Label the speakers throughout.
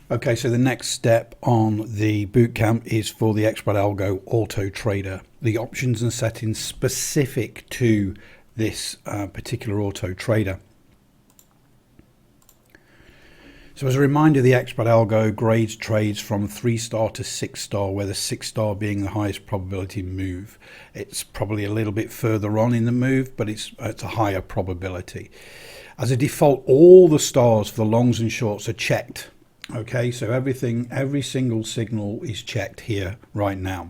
Speaker 1: Okay, so the next step on the bootcamp is for the xBratAlgo Auto Trader, the options and settings specific to this particular auto trader. So as a reminder, the xBratAlgo grades trades from 3-star to 6-star, where the 6-star being the highest probability move. It's probably a little bit further on in the move, but it's a higher probability. As a default, all the stars for the longs and shorts are checked. Okay, so every single signal is checked here right now.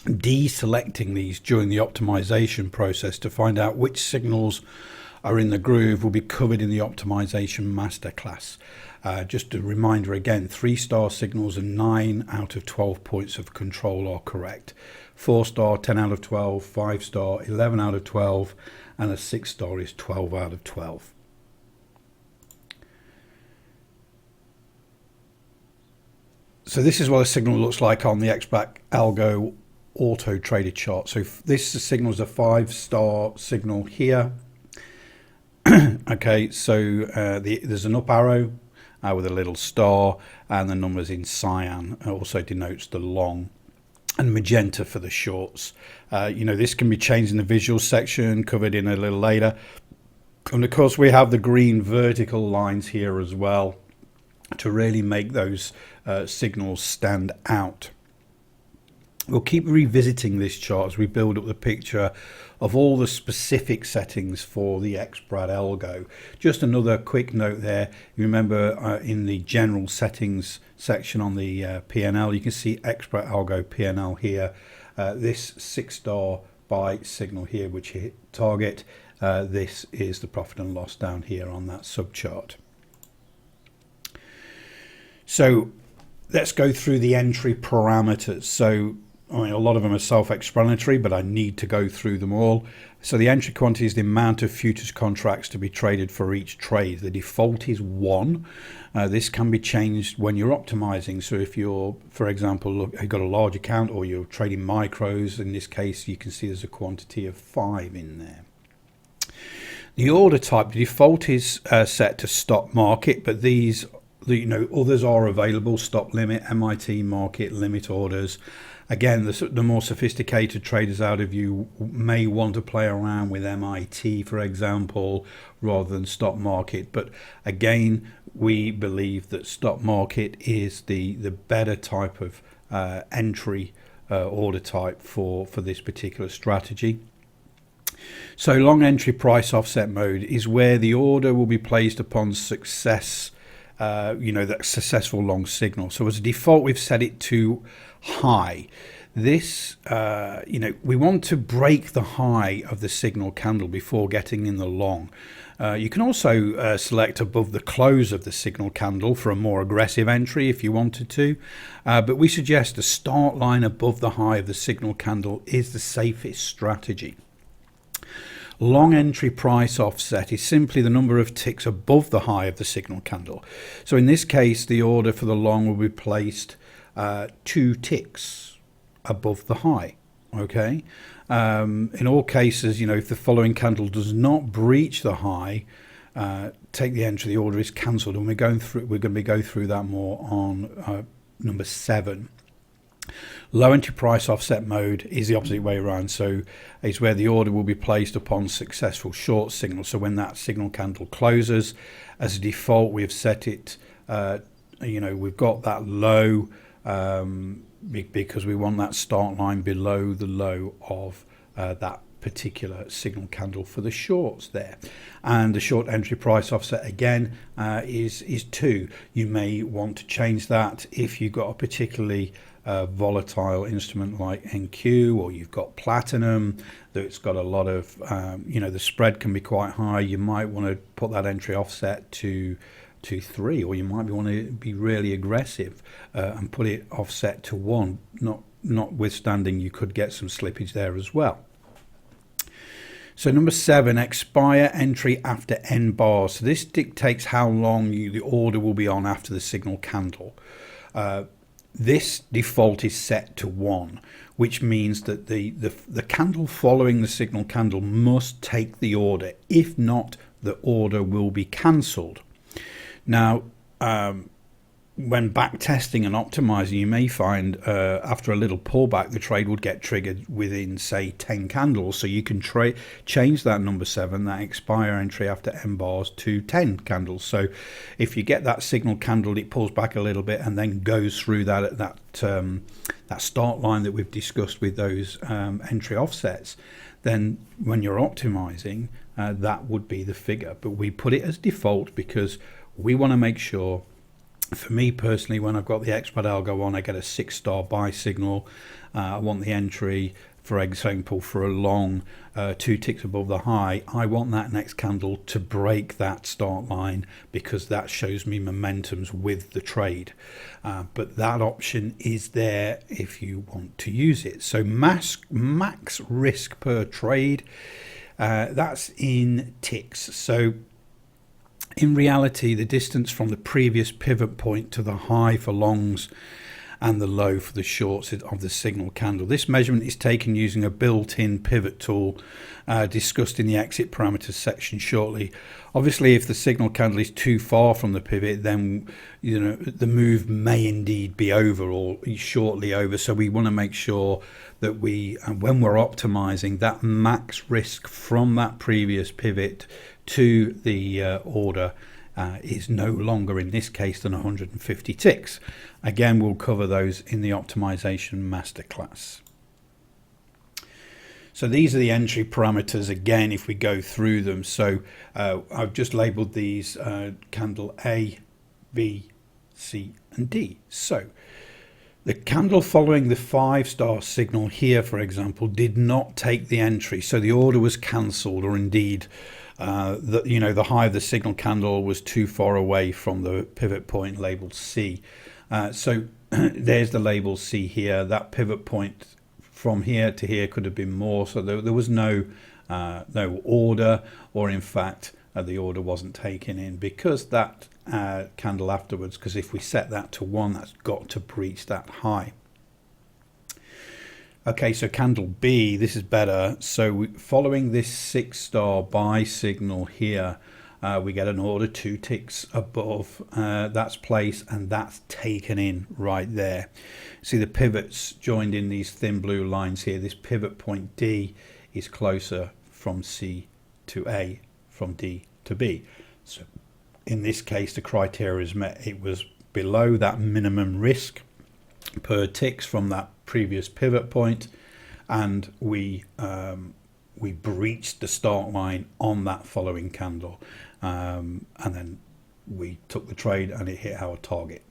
Speaker 1: Deselecting these during the optimization process to find out which signals are in the groove will be covered in the optimization masterclass. Just a reminder again, 3-star signals and 9 out of 12 points of control are correct. 4-star, 10 out of 12, 5-star, 11 out of 12, and a 6-star is 12 out of 12. So this is what a signal looks like on the xBratAlgo Auto Trader chart. So this signal is a 5-star signal here. Okay, so there's an up arrow with a little star, and the numbers in cyan also denotes the long, and magenta for the shorts. This can be changed in the visual section, covered in a little later. And of course we have the green vertical lines here as well to really make those signals stand out. We'll keep revisiting this chart as we build up the picture of all the specific settings for the xBratAlgo. Just another quick note there, you remember in the general settings section on the PNL, you can see xBratAlgo PNL here, this 6-star buy signal here which hit target, this is the profit and loss down here on that subchart. So let's go through the entry parameters. So a lot of them are self-explanatory, but I need to go through them all. So the entry quantity is the amount of futures contracts to be traded for each trade. The default is 1. This can be changed when you're optimizing. So if you're, for example, you've got a large account or you're trading micros, in this case, you can see there's a quantity of 5 in there. The order type, the default is set to stop market, but these others are available: stop limit, MIT market, limit orders. Again, the more sophisticated traders out of you may want to play around with MIT, for example, rather than stop market. But again, we believe that stop market is the better type of entry order type for this particular strategy. So long entry price offset mode is where the order will be placed upon success, that successful long signal. So as a default, we've set it to high. This, we want to break the high of the signal candle before getting in the long. You can also select above the close of the signal candle for a more aggressive entry if you wanted to, but we suggest a start line above the high of the signal candle is the safest strategy. Long entry price offset is simply the number of ticks above the high of the signal candle. So in this case, the order for the long will be placed 2 ticks above the high. Okay. In all cases, if the following candle does not breach the high, take the entry. The order is cancelled, and we're going to go through that more on number 7. Low entry price offset mode is the opposite way around. So it's where the order will be placed upon successful short signal. So when that signal candle closes, as a default, we've set it, we've got that low because we want that start line below the low of that particular signal candle for the shorts there. And the short entry price offset again is 2. You may want to change that if you've got a particularly volatile instrument like NQ, or you've got platinum that's got a lot of the spread can be quite high. You might want to put that entry offset to 3, or you might want to be really aggressive and put it offset to 1. Notwithstanding, you could get some slippage there as well. So number 7, expire entry after N bars. So this dictates how long the order will be on after the signal candle. This default is set to 1, which means that the candle following the signal candle must take the order. If not, the order will be cancelled. Now, when back testing and optimizing, you may find after a little pullback, the trade would get triggered within, say, 10 candles. So you can change that number 7, that expire entry after M bars, to 10 candles. So if you get that signal candle, it pulls back a little bit and then goes through that start line that we've discussed with those entry offsets, then when you're optimizing, that would be the figure. But we put it as default because we want to make sure. For me personally, when I've got the xBratAlgo on, I get a 6-star buy signal. I want the entry, for example, for a long 2 ticks above the high. I want that next candle to break that start line because that shows me momentums with the trade. But that option is there if you want to use it. So max risk per trade, that's in ticks. So in reality, the distance from the previous pivot point to the high for longs and the low for the shorts of the signal candle. This measurement is taken using a built-in pivot tool discussed in the exit parameters section shortly. Obviously, if the signal candle is too far from the pivot, then the move may indeed be over or shortly over. So we want to make sure that when we're optimizing, that max risk from that previous pivot to the order is no longer, in this case, than 150 ticks. Again, we'll cover those in the optimization masterclass. So these are the entry parameters again if we go through them. So I've just labeled these candle A, B, C and D. So the candle following the 5-star signal here, for example, did not take the entry, so the order was cancelled, or indeed the high of the signal candle was too far away from the pivot point labeled C. So there's the label C here. That pivot point from here to here could have been more, so there was no order, or in fact the order wasn't taken in because that candle afterwards, because if we set that to 1, that's got to breach that high. Okay, so candle B, this is better. So following this 6-star buy signal here, we get an order 2 ticks above that's placed, and that's taken in right there. See the pivots joined in these thin blue lines here. This pivot point D is closer from C to A, from D to B. So in this case, the criteria is met. It was below that minimum risk per ticks from that previous pivot point, and we breached the start line on that following candle, and then we took the trade and it hit our target.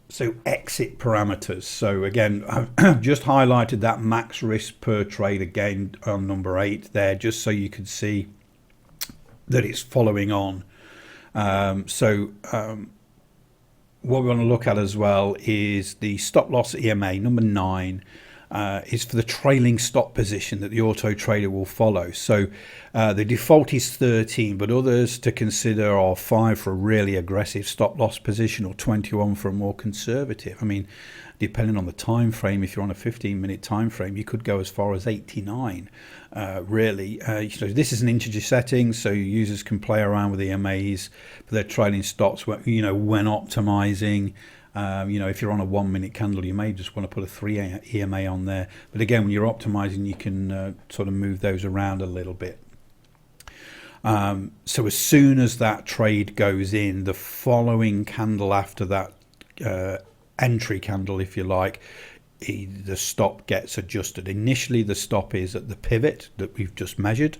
Speaker 1: So exit parameters. So again, I've just highlighted that max risk per trade again on number 8 there, just so you can see that it's following on. What we want to look at as well is the stop loss EMA. Number 9 is for the trailing stop position that the auto trader will follow. So the default is 13, but others to consider are 5 for a really aggressive stop loss position, or 21 for a more conservative. I mean, depending on the time frame, if you're on a 15-minute time frame, you could go as far as 89. Really, this is an integer setting, so users can play around with EMAs for their trailing stops. When optimizing. If you're on a 1-minute candle, you may just want to put a 3 EMA on there. But again, when you're optimizing, you can sort of move those around a little bit. So as soon as that trade goes in, the following candle after that entry candle, if you like, the stop gets adjusted. Initially, the stop is at the pivot that we've just measured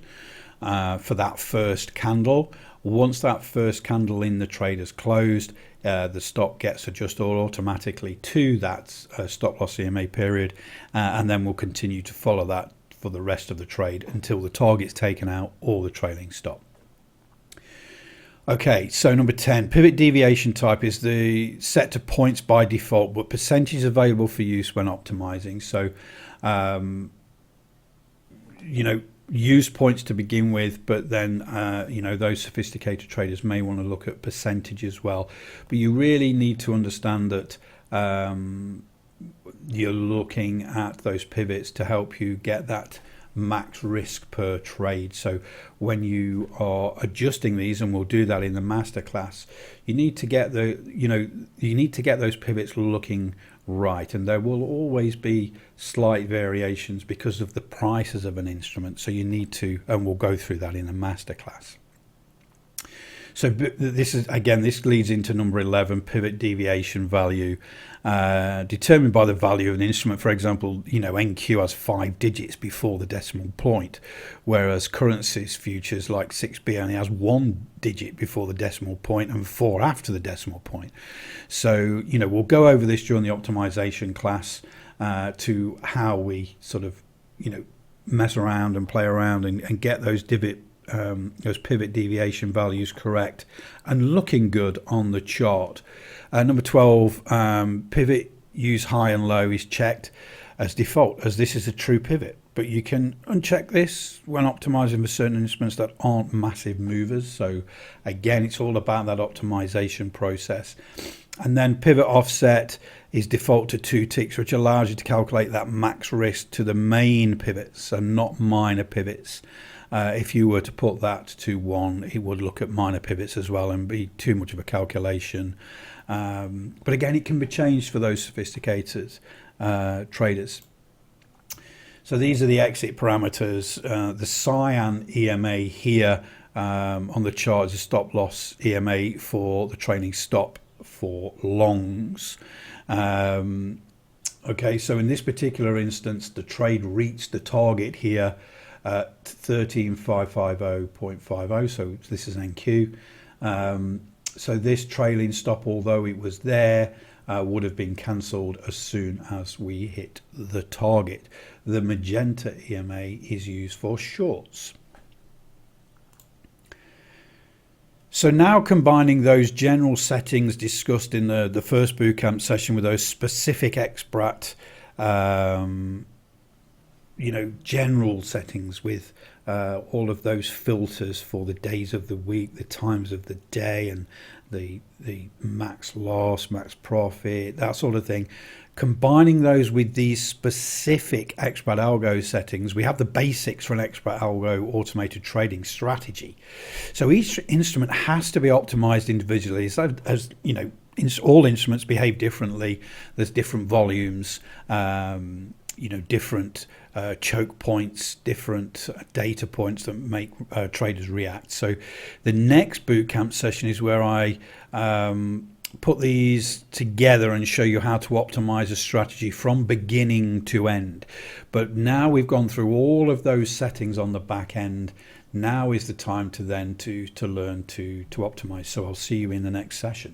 Speaker 1: for that first candle. Once that first candle in the trade is closed, the stop gets adjusted automatically to that stop loss EMA period, and then we'll continue to follow that for the rest of the trade until the target's taken out or the trailing stop. Okay, so number 10, pivot deviation type is the set to points by default, but percentage available for use when optimizing. So, use points to begin with, but then, those sophisticated traders may want to look at percentage as well. But you really need to understand that you're looking at those pivots to help you get that max risk per trade. So when you are adjusting these, and we'll do that in the masterclass, you need to get those pivots looking right, and there will always be slight variations because of the prices of an instrument. So you need to, and we'll go through that in the masterclass. So this leads into number 11, pivot deviation value, determined by the value of an instrument. For example, NQ has 5 digits before the decimal point, whereas currencies futures like 6B only has 1 digit before the decimal point and 4 after the decimal point. So we'll go over this during the optimization class, to how we sort of mess around and play around and get those pivot deviation values correct and looking good on the chart. Number 12, pivot use high and low is checked as default, as this is a true pivot, but you can uncheck this when optimizing for certain instruments that aren't massive movers. So again, it's all about that optimization process. And then pivot offset is default to 2 ticks, which allows you to calculate that max risk to the main pivots and not minor pivots. If you were to put that to 1, it would look at minor pivots as well and be too much of a calculation. But again, it can be changed for those sophisticated traders. So these are the exit parameters. The cyan EMA here on the chart is a stop loss EMA for the trailing stop for longs. Okay, so in this particular instance, the trade reached the target here at 13550.50, so this is NQ. So this trailing stop, although it was there, would have been cancelled as soon as we hit the target. The magenta EMA is used for shorts. So now combining those general settings discussed in the first bootcamp session with those specific xBrat general settings with all of those filters for the days of the week, the times of the day, and the max loss, max profit, that sort of thing. Combining those with these specific xBratAlgo settings, we have the basics for an xBratAlgo automated trading strategy. So each instrument has to be optimized individually, as all instruments behave differently. There's different volumes, different choke points, different data points that make traders react. So the next bootcamp session is where I put these together and show you how to optimize a strategy from beginning to end. But now we've gone through all of those settings on the back end. Now is the time to learn to optimize. So I'll see you in the next session.